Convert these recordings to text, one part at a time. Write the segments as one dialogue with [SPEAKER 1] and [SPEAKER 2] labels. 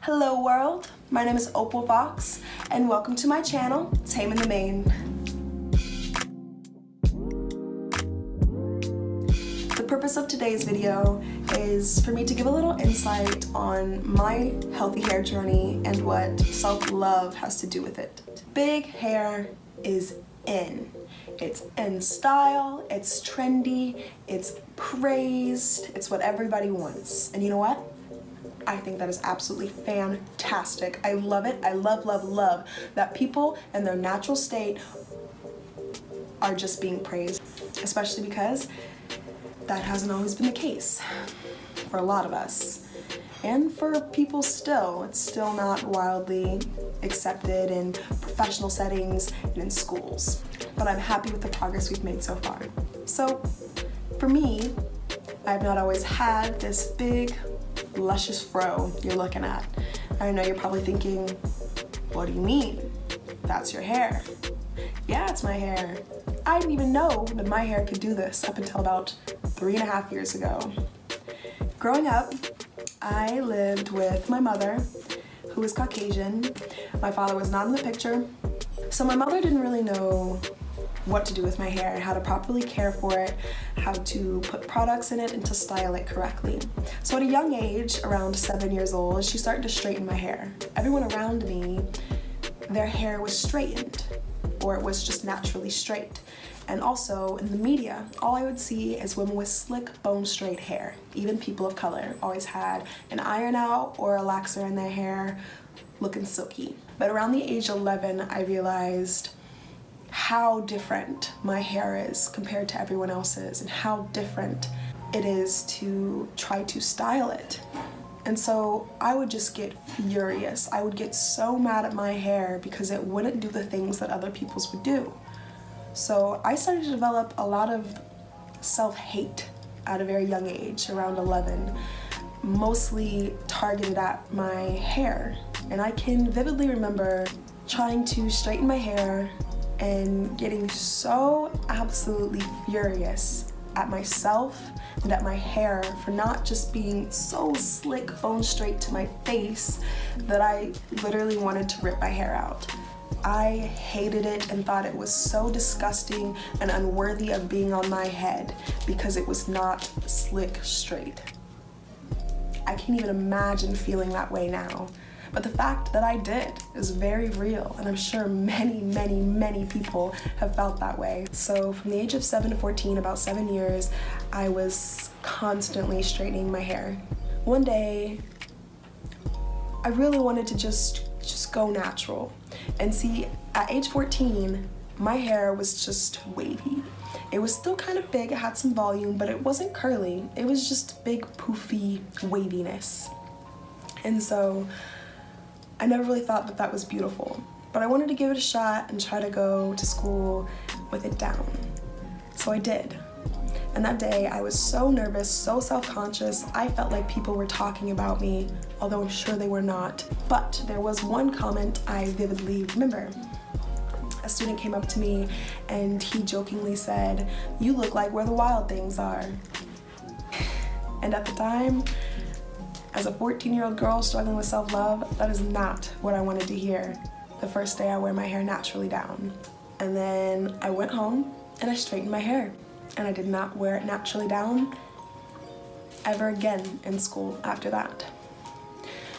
[SPEAKER 1] Hello world, my name is Opal Fox and welcome to my channel, Tame in the Main. The purpose of today's video is for me to give a little insight on my healthy hair journey and what self-love has to do with it. Big hair is in. It's in style, it's trendy, it's praised, it's what everybody wants. And you know what? I think that is absolutely fantastic. I love it. I love that people in their natural state are just being praised, especially because that hasn't always been the case for a lot of us. And for people still, it's still not wildly accepted in professional settings and in schools. But I'm happy with the progress we've made so far. So for me, I've not always had this big, luscious fro you're looking at. I know you're probably thinking, what do you mean? That's your hair. Yeah, it's my hair. I didn't even know that my hair could do this up until about 3.5 years ago. Growing up, I lived with my mother, who was Caucasian. My father was not in the picture, so my mother didn't really know what to do with my hair, how to properly care for it, how to put products in it, and to style it correctly. So at a young age, around 7 years old, she started to straighten my hair. Everyone around me, their hair was straightened, or it was just naturally straight. And also in the media, all I would see is women with slick, bone straight hair. Even people of color always had an iron out or a laxer in their hair, looking silky. But around the age of 11, I realized how different my hair is compared to everyone else's and how different it is to try to style it. And so I would just get furious. I would get so mad at my hair because it wouldn't do the things that other people's would do. So I started to develop a lot of self-hate at a very young age, around 11, mostly targeted at my hair. And I can vividly remember trying to straighten my hair and getting so absolutely furious at myself and at my hair for not just being so slick, bone straight to my face that I literally wanted to rip my hair out. I hated it and thought it was so disgusting and unworthy of being on my head because it was not slick straight. I can't even imagine feeling that way now. But the fact that I did is very real, and I'm sure many people have felt that way. So from the age of 7 to 14, about 7 years, I was constantly straightening my hair. One day, I really wanted to just go natural. And see, at age 14, my hair was just wavy. It was still kind of big, it had some volume, but it wasn't curly. It was just big, poofy waviness. And so I never really thought that that was beautiful, but I wanted to give it a shot and try to go to school with it down. So I did. And that day I was so nervous, so self-conscious, I felt like people were talking about me, although I'm sure they were not. But there was one comment I vividly remember. A student came up to me and he jokingly said, "You look like where the wild things are." And at the time, as a 14-year-old girl struggling with self-love, that is not what I wanted to hear the first day I wear my hair naturally down. And then I went home and I straightened my hair. And I did not wear it naturally down ever again in school after that.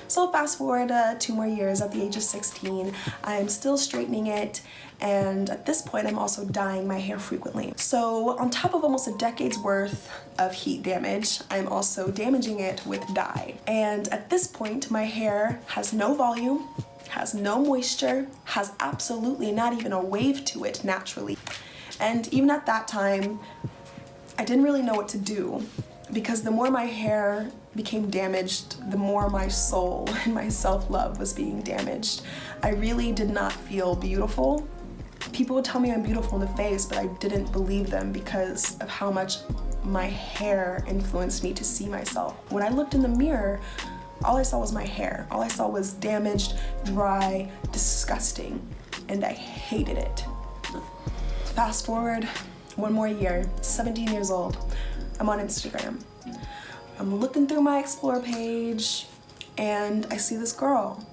[SPEAKER 1] So fast forward 2 more years, at the age of 16, I am still straightening it, and at this point I'm also dyeing my hair frequently. So on top of almost a decade's worth of heat damage, I'm also damaging it with dye. And at this point, my hair has no volume, has no moisture, has absolutely not even a wave to it naturally. And even at that time, I didn't really know what to do, because the more my hair became damaged, the more my soul and my self-love was being damaged. I really did not feel beautiful. People would tell me I'm beautiful in the face, but I didn't believe them because of how much my hair influenced me to see myself. When I looked in the mirror, all I saw was my hair. All I saw was damaged, dry, disgusting, and I hated it. Fast forward 1 more year, 17 years old, I'm on Instagram. I'm looking through my Explore page and I see this girl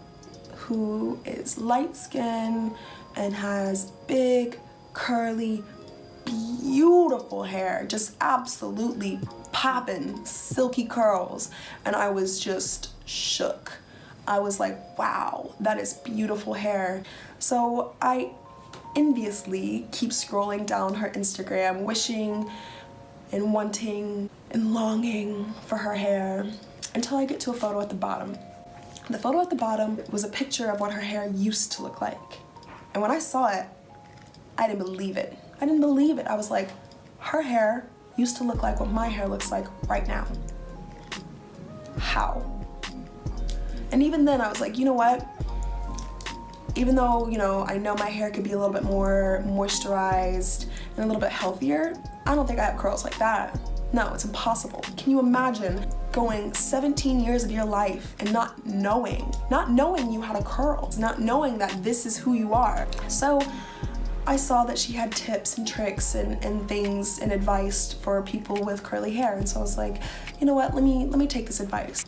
[SPEAKER 1] who is light skinned and has big, curly, beautiful hair, just absolutely popping, silky curls, and I was just shook. I was like, wow, that is beautiful hair. So I enviously keep scrolling down her Instagram, wishing and wanting and longing for her hair, until I get to a photo at the bottom. The photo at the bottom was a picture of what her hair used to look like. And when I saw it, I didn't believe it. I didn't believe it. I was like, her hair used to look like what my hair looks like right now. How? And even then I was like, you know what? Even though, you know, I know my hair could be a little bit more moisturized and a little bit healthier, I don't think I have curls like that. No, it's impossible. Can you imagine going 17 years of your life and not knowing you had a curl, not knowing that this is who you are? So I saw that she had tips and tricks and things and advice for people with curly hair, and so I was like, you know what, let me take this advice.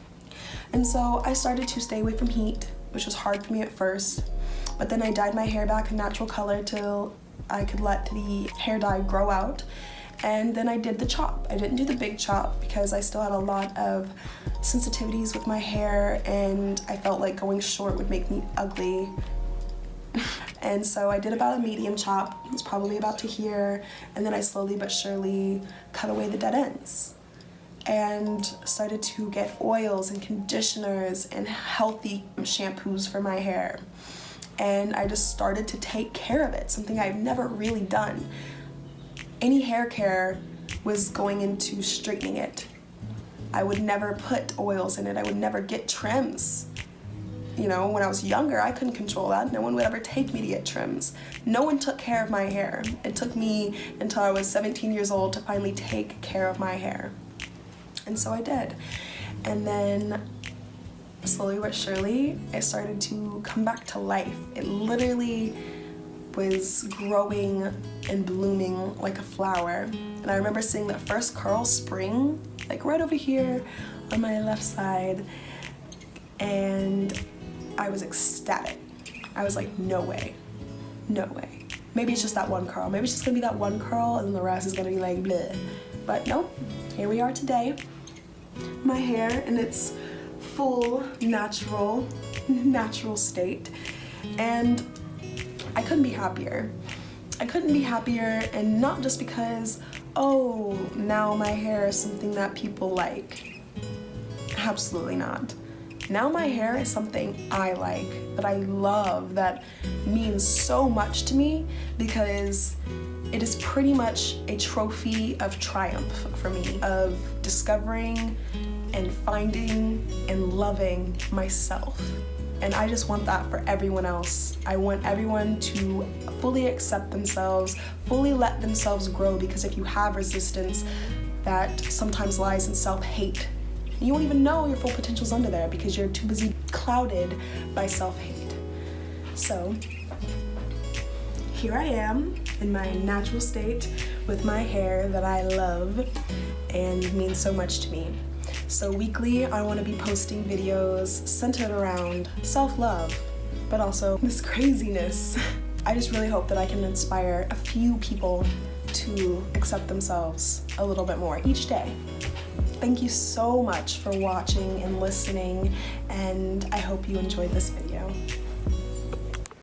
[SPEAKER 1] And so I started to stay away from heat, which was hard for me at first, but then I dyed my hair back a natural color till I could let the hair dye grow out, and then I did the chop. I didn't do the big chop because I still had a lot of sensitivities with my hair, and I felt like going short would make me ugly. And so I did about a medium chop. It's probably about to here, and then I slowly but surely cut away the dead ends and started to get oils and conditioners and healthy shampoos for my hair. And I just started to take care of it, something I've never really done. Any hair care was going into straightening it. I would never put oils in it. I would never get trims. You know, when I was younger, I couldn't control that. No one would ever take me to get trims. No one took care of my hair. It took me until I was 17 years old to finally take care of my hair. And so I did. And then slowly but surely, it started to come back to life. It literally was growing and blooming like a flower. And I remember seeing that first curl spring, like right over here on my left side, and I was ecstatic. I was like, no way, no way. Maybe it's just that one curl. Maybe it's just gonna be that one curl and then the rest is gonna be like bleh. But nope, here we are today. My hair in its full natural state. And I couldn't be happier. I couldn't be happier, and not just because, oh, now my hair is something that people like. Absolutely not. Now my hair is something I like, that I love, that means so much to me, because it is pretty much a trophy of triumph for me, of discovering and finding and loving myself. And I just want that for everyone else. I want everyone to fully accept themselves, fully let themselves grow, because if you have resistance, that sometimes lies in self-hate. You won't even know your full potential's under there because you're too busy clouded by self-hate. So here I am in my natural state with my hair that I love and means so much to me. So weekly, I want to be posting videos centered around self-love, but also this craziness. I just really hope that I can inspire a few people to accept themselves a little bit more each day. Thank you so much for watching and listening, and I hope you enjoyed this video.